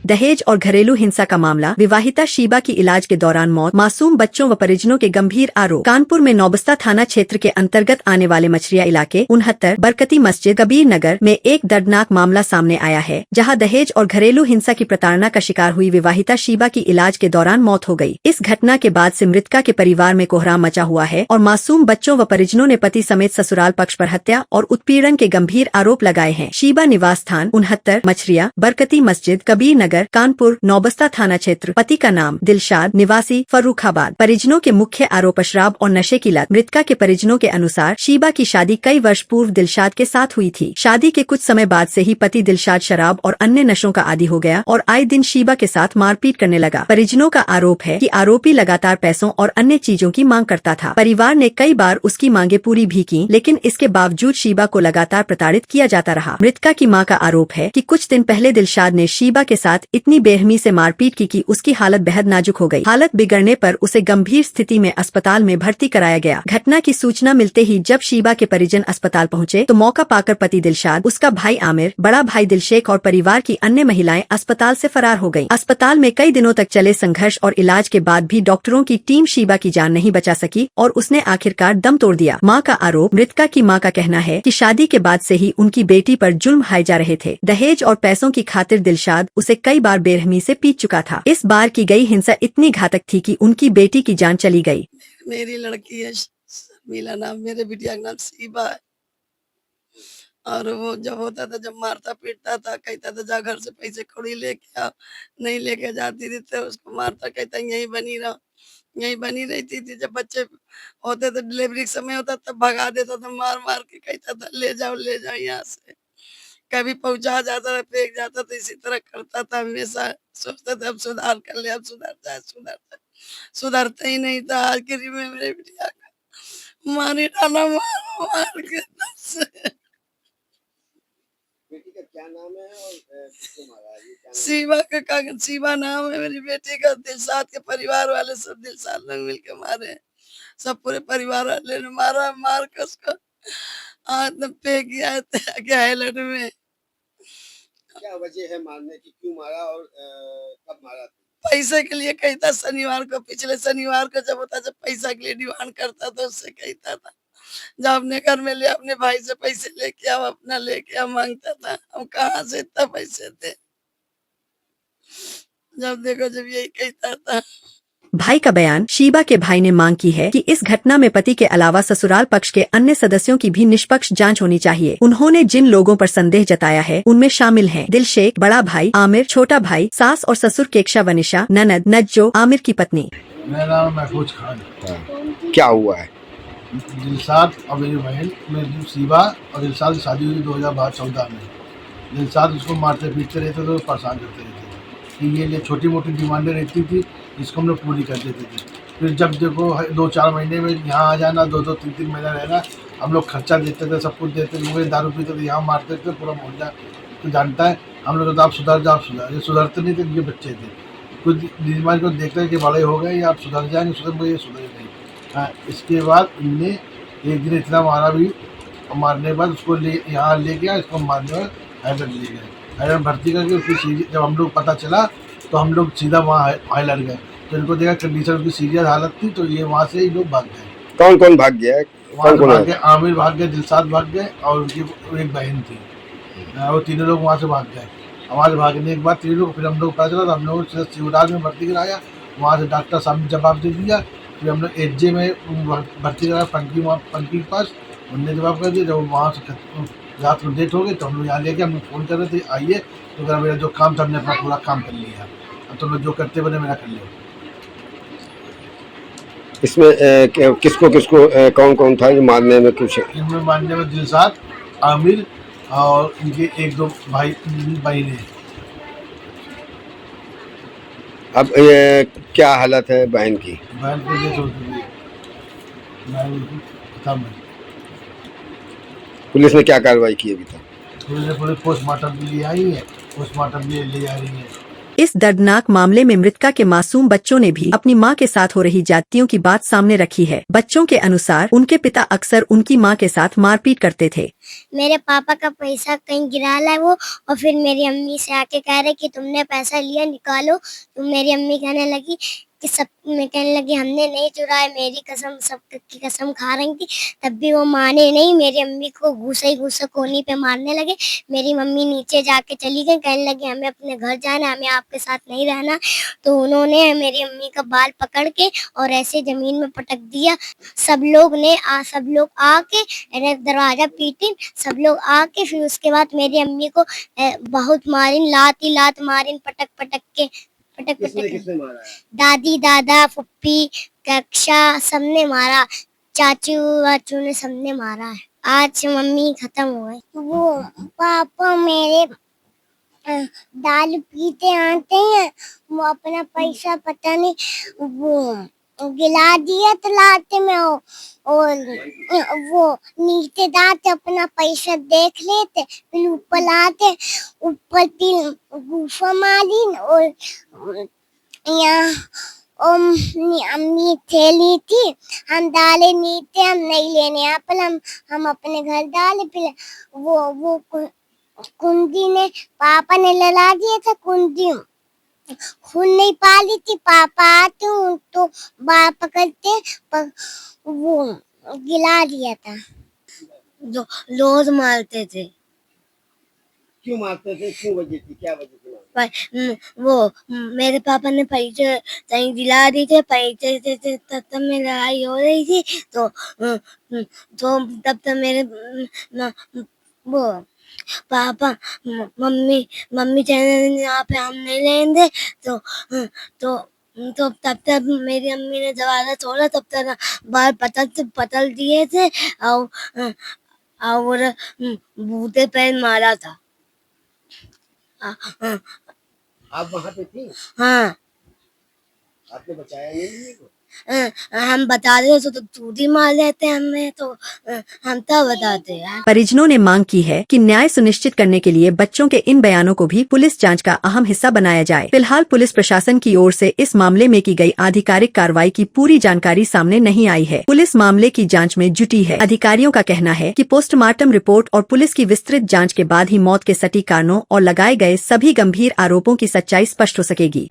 दहेज और घरेलू हिंसा का मामला, विवाहिता शीबा की इलाज के दौरान मौत, मासूम बच्चों व परिजनों के गंभीर आरोप। कानपुर में नौबस्ता थाना क्षेत्र के अंतर्गत आने वाले मछरिया इलाके 69 बरकती मस्जिद कबीर नगर में एक दर्दनाक मामला सामने आया है, जहां दहेज और घरेलू हिंसा की प्रताड़ना का शिकार हुई विवाहिता शीबा की इलाज के दौरान मौत हो गई। इस घटना के बाद से मृतका के परिवार में कोहराम मचा हुआ है और मासूम बच्चों व परिजनों ने पति समेत ससुराल पक्ष पर हत्या और उत्पीड़न के गंभीर आरोप लगाए हैं। शीबा निवास स्थान 69 मछरिया बरकती मस्जिद कबीर नगर कानपुर नौबस्ता थाना क्षेत्र। पति का नाम दिलशाद निवासी फर्रुखाबाद। परिजनों के मुख्य आरोप शराब और नशे की लत। मृतका के परिजनों के अनुसार शीबा की शादी कई वर्ष पूर्व दिलशाद के साथ हुई थी। शादी के कुछ समय बाद से ही पति दिलशाद शराब और अन्य नशों का आदी हो गया और आए दिन शीबा के साथ मारपीट करने लगा। परिजनों का आरोप है कि आरोपी लगातार पैसों और अन्य चीजों की मांग करता था। परिवार ने कई बार उसकी मांगे पूरी भी की, लेकिन इसके बावजूद शीबा को लगातार प्रताड़ित किया जाता रहा। मृतका की मां का आरोप है कि कुछ दिन पहले दिलशाद ने शीबा के साथ इतनी बेरहमी से मारपीट की कि उसकी हालत बेहद नाजुक हो गई। हालत बिगड़ने पर उसे गंभीर स्थिति में अस्पताल में भर्ती कराया गया। घटना की सूचना मिलते ही जब शीबा के परिजन अस्पताल पहुंचे तो मौका पाकर पति दिलशाद, उसका भाई आमिर, बड़ा भाई दिलशेख और परिवार की अन्य महिलाएं अस्पताल से फरार हो गयी। अस्पताल में कई दिनों तक चले संघर्ष और इलाज के बाद भी डॉक्टरों की टीम शीबा की जान नहीं बचा सकी और उसने आखिरकार दम तोड़ दिया। मां का आरोप। मृतका की मां का कहना है कि शादी के बाद से ही उनकी बेटी पर जुल्म ढाए जा रहे थे। दहेज और पैसों की खातिर दिलशाद उसे कई बार बेरहमी से पीट चुका था। इस बार की गई हिंसा इतनी घातक थी कि उनकी बेटी की जान चली गई। मेरी लड़की है शर्मिला नाम, मेरे बिटिया का नाम शीबा है। और वो जब होता था, जब मारता पीटता था, कहता था जा घर से पैसे कौड़ी लेके आ, नहीं लेके जाती थी तो उसको मारता, कहता यहीं बनी रहो। यहीं बनी रहती थी। जब बच्चे होते थे, डिलीवरी का समय होता तब भगा देता था, मार मार के कहता था ले जाओ यहाँ से। कभी पहुंचा जाता था, फेंक जाता था, इसी तरह करता था हमेशा। सोचते थे अब सुधार कर ले, अब सुधर जाए, सुधरता ही नहीं था। आखिरी में मेरे बिटिया का मार ही डाला, मार मार के तब से। बेटी का क्या नाम है और किसको मारा है? क्या शीबा का शीबा नाम है मेरी बेटी का। दिलशाद के परिवार वाले सब दिलशाद लोग मिल के मारे हैं। सब पूरे परिवार वाले ने मारा, मार के उसको हाथ में फेंक गया हैलट में। क्या वजह है मारने की, क्यों मारा और कब मारा था? पैसे के लिए कहता, शनिवार को, पिछले शनिवार को जब होता, जब पैसा के लिए डिमांड करता था, उससे कहता था जब अपने घर में ले, अपने भाई से पैसे लेके आओ, अपना लेके आओ, मांगता था। हम कहाँ से इतना पैसे थे? जब देखो जब यही कहता था। भाई का बयान। शीबा के भाई ने मांग की है कि इस घटना में पति के अलावा ससुराल पक्ष के अन्य सदस्यों की भी निष्पक्ष जांच होनी चाहिए। उन्होंने जिन लोगों पर संदेह जताया है उनमें शामिल हैं दिलशेख, बड़ा भाई आमिर, छोटा भाई, सास और ससुर केक्षा वनिशा, ननद नज्जो, आमिर की पत्नी। मेरा नाम महफूज खान। क्या हुआ है? दिलशाद और मेरी बहन मेरी शीबा और दिलशाद की शादी हुई 2014 में। दिलशाद उसको मारते पीटते रहते थे, परेशान करते रहते थे कि ये लिए छोटी मोटी डिमांडें रहती थी, इसको हम लोग पूरी कर देते थे। फिर जब देखो 2-4 महीने में यहाँ आ जाना, 2-2, 3-3 महीना रहना, हम लोग खर्चा देते थे, सब कुछ देते थे। दारू पीते थे, यहाँ मारते थे, पूरा मोहल्ला तो जानता है। हम लोग तो आप सुधर जाओ, आप सुधर। ये सुधरते नहीं थे, ये बच्चे थे कुछ बीमारी को देखते हैं कि बड़े हो गए, या आप सुधर जाएंगे, सुधर ये सुधर नहीं। हाँ, इसके बाद इनने एक दिन इतना मारा भी, मारने के बाद उसको यहाँ ले गया, इसको मारने के बाद हैदर ले गए। हैदर भर्ती करके उसकी सीरियस, जब हम लोग पता चला तो हम लोग सीधा वहाँ हैदर गए। तो इनको देखा कंडीशन उसकी सीरियस हालत थी, तो ये वहाँ से ही लोग भाग गए। कौन कौन भाग गया है? वहाँ से भाग गए, आमिर भाग गए, दिलशाद भाग गए और उनकी एक बहन थी। वो तीनों लोग वहाँ से भाग गए। वहाँ से भागने के बाद तीनों लोग, फिर हम लोग पता चला तो हम लोग शिवराज में भर्ती कराया। वहाँ से डॉक्टर साहब ने जवाब दे दिया। फिर हम लोग एच में भर्ती कराया, पंकी के पास। उनने जवाब कर दिया। जब वहाँ से रात को डेट हो गई तो हम लोग यहाँ लेके हम लोग फ़ोन कर रहे थे आइए, तो अगर मेरा जो काम था हमने अपना पूरा काम कर लिया। अब तो मैं जो करते बने मेरा कर लिया। इसमें किसको किसको कौन कौन था जो मारने में? कुछ इनमें मारने में दिलशाद, आमिर और इनके 1-2 भाई बहनें। अब ये क्या हालत है बहन की? बहन को ये सोचती थी, खत्म है। पुलिस ने क्या कार्रवाई की अभी तक? पुलिस ने पोस्टमार्टम के लिए आई है, पोस्टमार्टम लिए ले जा रही है। इस दर्दनाक मामले में मृतका के मासूम बच्चों ने भी अपनी मां के साथ हो रही ज्यादतियों की बात सामने रखी है। बच्चों के अनुसार उनके पिता अक्सर उनकी मां के साथ मारपीट करते थे। मेरे पापा का पैसा कहीं गिरा ला वो, और फिर मेरी अम्मी से आके कह रहे कि तुमने पैसा लिया निकालो। तो मेरी अम्मी कहने लगी कि सब, मैं कहने लगी हमने नहीं चुराया, मेरी कसम, सब की कसम खा रही थी। तब भी वो माने नहीं, मेरी अम्मी को घूसा ही घूसा कोनी पे मारने लगे। मेरी मम्मी नीचे जाके चली गई, कहने लगी हमें अपने घर जाना, हमें आपके साथ नहीं रहना। तो उन्होंने मेरी अम्मी का बाल पकड़ के और ऐसे जमीन में पटक दिया। सब लोग आके दरवाजा पीटी, सब लोग आके फिर उसके बाद मेरी अम्मी को बहुत मारिन, लात मारिन, पटक पटक के। किसने मारा है? दादी, दादा, फुप्पी, कक्षा सबने मारा, चाचू वाचू ने सबने मारा है। आज मम्मी खत्म हो गई। वो पापा मेरे दाल पीते आते हैं, वो अपना पैसा पता नहीं वो गिला दिया तो लाते में हो, और वो नीचे जाते अपना पैसा देख लेते, फिर ऊपर लाते, ऊपर फिर गुफा मारी। और यहाँ अम्मी थैली थी, हम डाले नीचे, हम नहीं लेने यहाँ पर, हम अपने घर डाले। फिर वो कुंडी ने पापा ने लगा दिया था, कुंडी खून नहीं पाली थी। पापा आते तो बाल पकड़ते, पर वो गिला दिया था। जो रोज मारते थे। क्यों मारते थे? क्यों वजह थी? क्या वजह थी? वो मेरे पापा ने पैसे कहीं दिला दी थे, पैसे थे, तब में लड़ाई हो रही थी। तो तब तक मेरे वो पापा मम्मी चैनल यहाँ पे हम नहीं लेंगे। तो तब तक मेरी अम्मी ने दरवाजा छोड़ा, तब तक बाल पतल दिए थे और बूते पैर मारा था। आप वहाँ पे थी? हाँ। आपने बचाया नहीं को? हम बता रहे तो चूड़ी मार लेते हमें, तो हम तो बताते हैं। परिजनों ने मांग की है कि न्याय सुनिश्चित करने के लिए बच्चों के इन बयानों को भी पुलिस जांच का अहम हिस्सा बनाया जाए। फिलहाल पुलिस प्रशासन की ओर से इस मामले में की गई आधिकारिक कार्रवाई की पूरी जानकारी सामने नहीं आई है। पुलिस मामले की जांच में जुटी है। अधिकारियों का कहना है कि पोस्टमार्टम रिपोर्ट और पुलिस की विस्तृत जांच के बाद ही मौत के सटीक कारणों और लगाए गए सभी गंभीर आरोपों की सच्चाई स्पष्ट हो सकेगी।